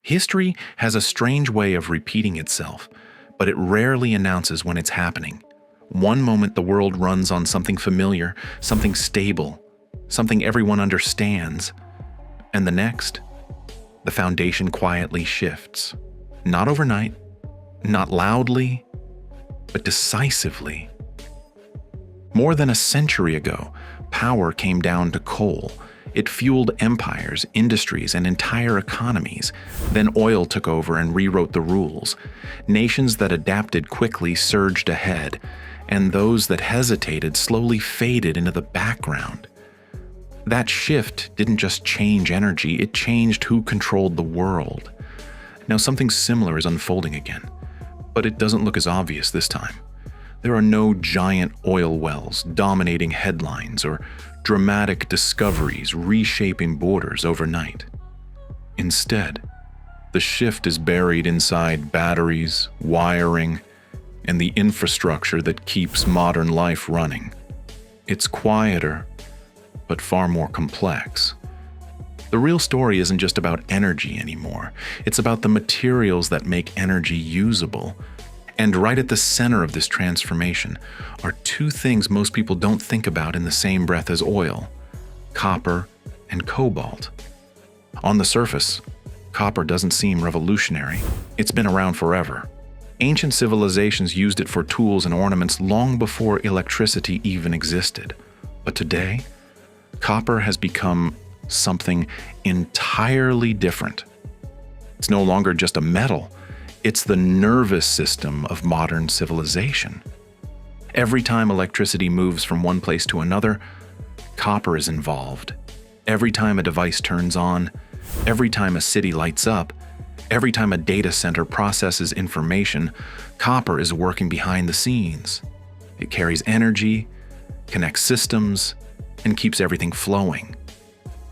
History has a strange way of repeating itself, but it rarely announces when it's happening. One moment the world runs on something familiar, something stable, something everyone understands, and the next, the foundation quietly shifts. Not overnight, not loudly, but decisively. More than a century ago, power came down to coal. It fueled empires, industries, and entire economies. Then oil took over and rewrote the rules. Nations that adapted quickly surged ahead, and those that hesitated slowly faded into the background. That shift didn't just change energy, it changed who controlled the world. Now something similar is unfolding again, but it doesn't look as obvious this time. There are no giant oil wells dominating headlines or dramatic discoveries reshaping borders overnight. Instead, the shift is buried inside batteries, wiring, and the infrastructure that keeps modern life running. It's quieter, but far more complex. The real story isn't just about energy anymore. It's about the materials that make energy usable. And right at the center of this transformation are two things most people don't think about in the same breath as oil: copper and cobalt. On the surface, copper doesn't seem revolutionary. It's been around forever. Ancient civilizations used it for tools and ornaments long before electricity even existed. But today, copper has become something entirely different. It's no longer just a metal. It's the nervous system of modern civilization. Every time electricity moves from one place to another, copper is involved. Every time a device turns on, every time a city lights up, every time a data center processes information, copper is working behind the scenes. It carries energy, connects systems, and keeps everything flowing.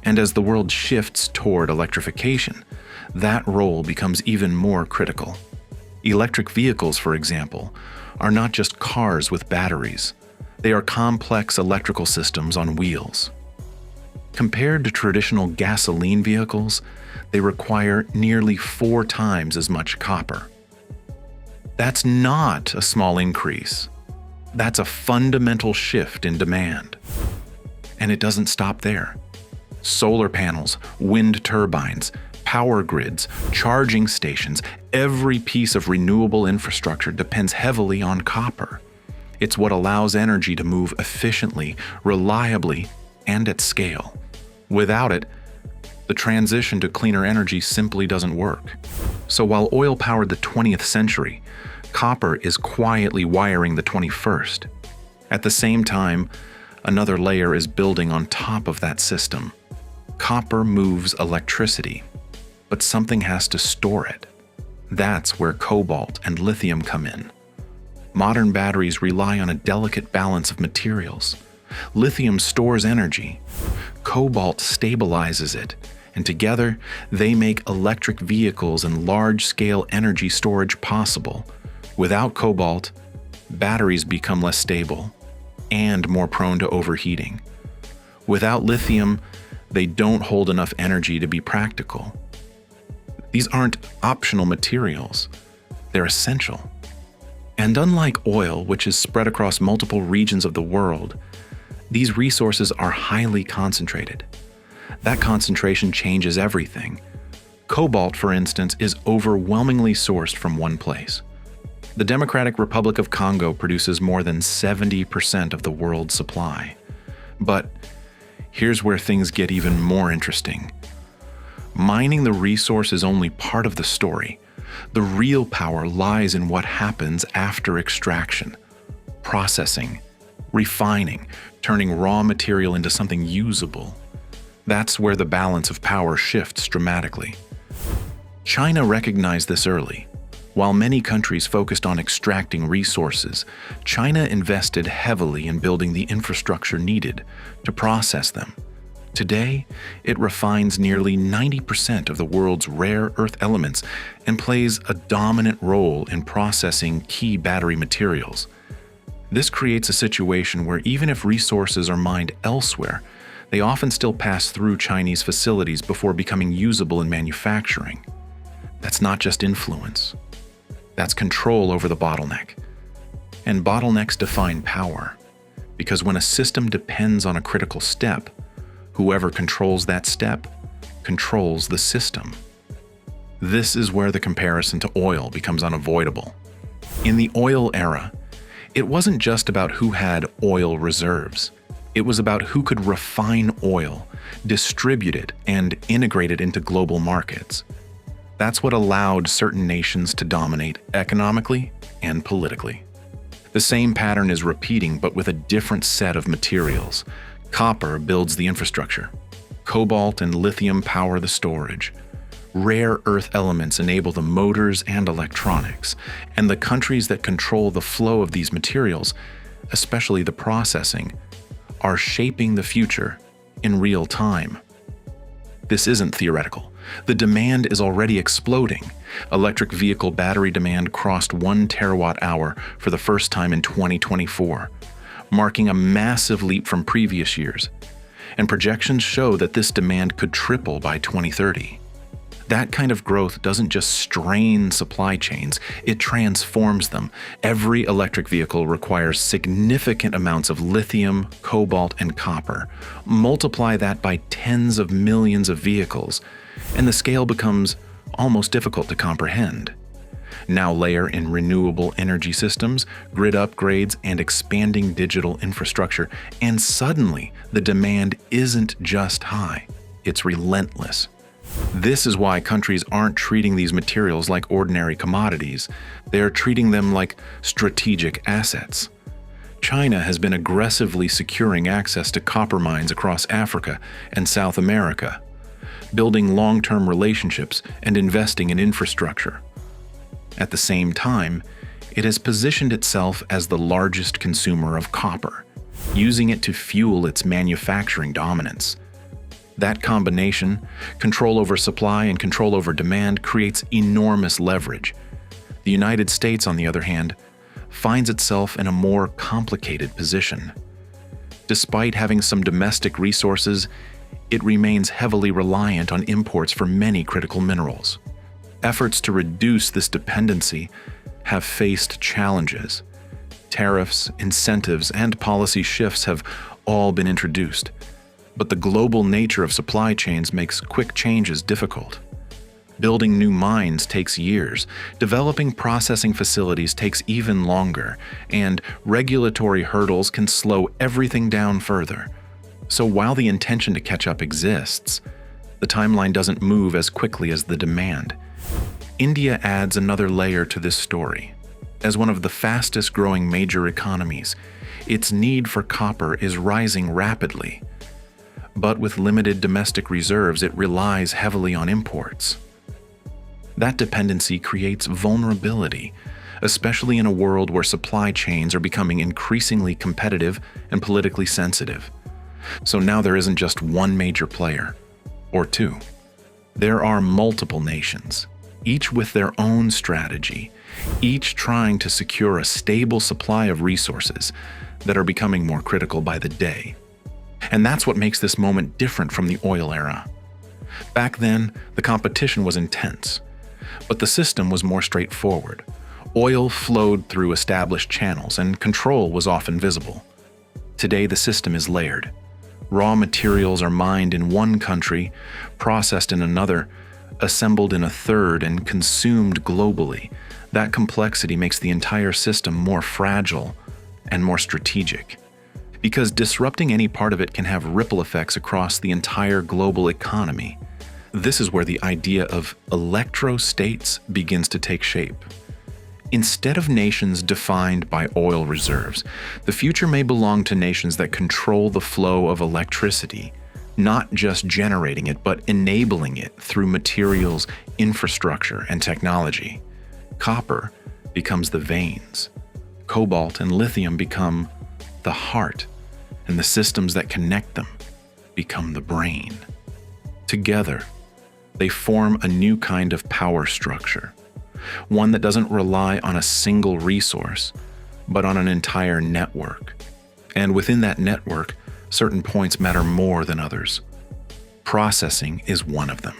And as the world shifts toward electrification, that role becomes even more critical. Electric vehicles, for example, are not just cars with batteries. They are complex electrical systems on wheels. Compared to traditional gasoline vehicles, they require nearly 4 times as much copper. That's not a small increase. That's a fundamental shift in demand. And it doesn't stop there. Solar panels, wind turbines, power grids, charging stations, every piece of renewable infrastructure depends heavily on copper. It's what allows energy to move efficiently, reliably, and at scale. Without it, the transition to cleaner energy simply doesn't work. So while oil powered the 20th century, copper is quietly wiring the 21st. At the same time, another layer is building on top of that system. Copper moves electricity, but something has to store it. That's where cobalt and lithium come in. Modern batteries rely on a delicate balance of materials. Lithium stores energy. Cobalt stabilizes it, and together they make electric vehicles and large-scale energy storage possible. Without cobalt, batteries become less stable and more prone to overheating. Without lithium, they don't hold enough energy to be practical. These aren't optional materials, they're essential. And unlike oil, which is spread across multiple regions of the world, these resources are highly concentrated. That concentration changes everything. Cobalt, for instance, is overwhelmingly sourced from one place. The Democratic Republic of Congo produces more than 70% of the world's supply. But here's where things get even more interesting. Mining the resource is only part of the story. The real power lies in what happens after extraction, processing, refining, turning raw material into something usable. That's where the balance of power shifts dramatically. China recognized this early. While many countries focused on extracting resources, China invested heavily in building the infrastructure needed to process them. Today, it refines nearly 90% of the world's rare earth elements and plays a dominant role in processing key battery materials. This creates a situation where even if resources are mined elsewhere, they often still pass through Chinese facilities before becoming usable in manufacturing. That's not just influence. That's control over the bottleneck. And bottlenecks define power, because when a system depends on a critical step, whoever controls that step controls the system. This is where the comparison to oil becomes unavoidable. In the oil era, it wasn't just about who had oil reserves. It was about who could refine oil, distribute it, and integrate it into global markets. That's what allowed certain nations to dominate economically and politically. The same pattern is repeating, but with a different set of materials. Copper builds the infrastructure. Cobalt and lithium power the storage. Rare earth elements enable the motors and electronics, and the countries that control the flow of these materials, especially the processing, are shaping the future in real time. This isn't theoretical. The demand is already exploding. Electric vehicle battery demand crossed 1 terawatt-hour for the first time in 2024, marking a massive leap from previous years. And projections show that this demand could triple by 2030. That kind of growth doesn't just strain supply chains, it transforms them. Every electric vehicle requires significant amounts of lithium, cobalt, and copper. Multiply that by tens of millions of vehicles, and the scale becomes almost difficult to comprehend. Now layer in renewable energy systems, grid upgrades, and expanding digital infrastructure, and suddenly the demand isn't just high, it's relentless. This is why countries aren't treating these materials like ordinary commodities. They're treating them like strategic assets. China has been aggressively securing access to copper mines across Africa and South America, building long-term relationships and investing in infrastructure. At the same time, it has positioned itself as the largest consumer of copper, using it to fuel its manufacturing dominance. That combination, control over supply and control over demand, creates enormous leverage. The United States, on the other hand, finds itself in a more complicated position. Despite having some domestic resources, it remains heavily reliant on imports for many critical minerals. Efforts to reduce this dependency have faced challenges. Tariffs, incentives, and policy shifts have all been introduced. But the global nature of supply chains makes quick changes difficult. Building new mines takes years, developing processing facilities takes even longer, and regulatory hurdles can slow everything down further. So while the intention to catch up exists, the timeline doesn't move as quickly as the demand. India adds another layer to this story. As one of the fastest growing major economies, its need for copper is rising rapidly. But with limited domestic reserves, it relies heavily on imports. That dependency creates vulnerability, especially in a world where supply chains are becoming increasingly competitive and politically sensitive. So now there isn't just one major player, or two. There are multiple nations, each with their own strategy, each trying to secure a stable supply of resources that are becoming more critical by the day. And that's what makes this moment different from the oil era. Back then, the competition was intense, but the system was more straightforward. Oil flowed through established channels, and control was often visible. Today, the system is layered. Raw materials are mined in one country, processed in another, assembled in a third, and consumed globally. That complexity makes the entire system more fragile and more strategic. Because disrupting any part of it can have ripple effects across the entire global economy. This is where the idea of Electro-States begins to take shape. Instead of nations defined by oil reserves, the future may belong to nations that control the flow of electricity, not just generating it, but enabling it through materials, infrastructure, and technology. Copper becomes the veins. Cobalt and lithium become the heart, and the systems that connect them become the brain. Together, they form a new kind of power structure, one that doesn't rely on a single resource, but on an entire network. And within that network, certain points matter more than others. Processing is one of them.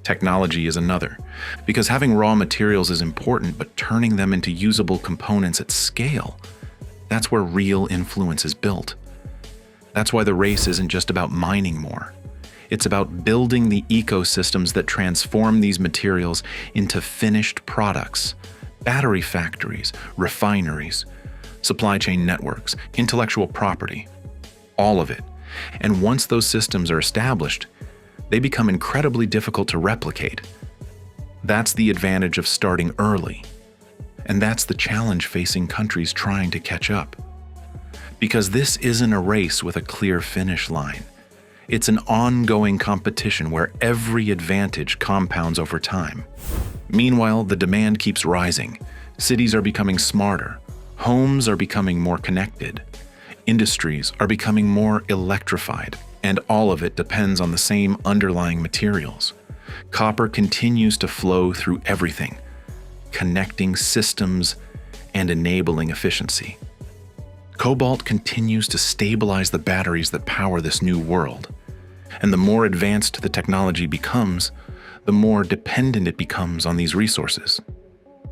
Technology is another, because having raw materials is important, but turning them into usable components at scale, that's where real influence is built. That's why the race isn't just about mining more. It's about building the ecosystems that transform these materials into finished products, battery factories, refineries, supply chain networks, intellectual property, all of it. And once those systems are established, they become incredibly difficult to replicate. That's the advantage of starting early. And that's the challenge facing countries trying to catch up. Because this isn't a race with a clear finish line. It's an ongoing competition where every advantage compounds over time. Meanwhile, the demand keeps rising. Cities are becoming smarter. Homes are becoming more connected. Industries are becoming more electrified. And all of it depends on the same underlying materials. Copper continues to flow through everything, connecting systems and enabling efficiency. Cobalt continues to stabilize the batteries that power this new world. And the more advanced the technology becomes, the more dependent it becomes on these resources.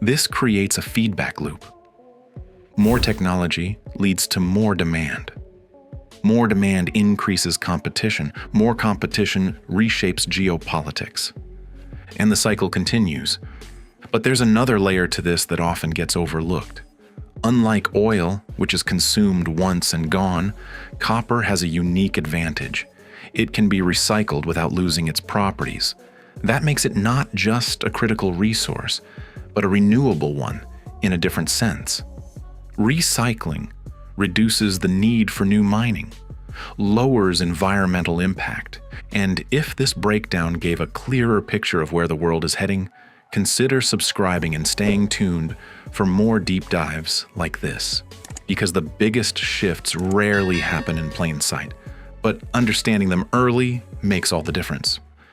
This creates a feedback loop. More technology leads to more demand. More demand increases competition. More competition reshapes geopolitics. And the cycle continues. But there's another layer to this that often gets overlooked. Unlike oil, which is consumed once and gone, copper has a unique advantage. It can be recycled without losing its properties. That makes it not just a critical resource, but a renewable one in a different sense. Recycling reduces the need for new mining, lowers environmental impact, and if this breakdown gave a clearer picture of where the world is heading, consider subscribing and staying tuned for more deep dives like this, because the biggest shifts rarely happen in plain sight, but understanding them early makes all the difference.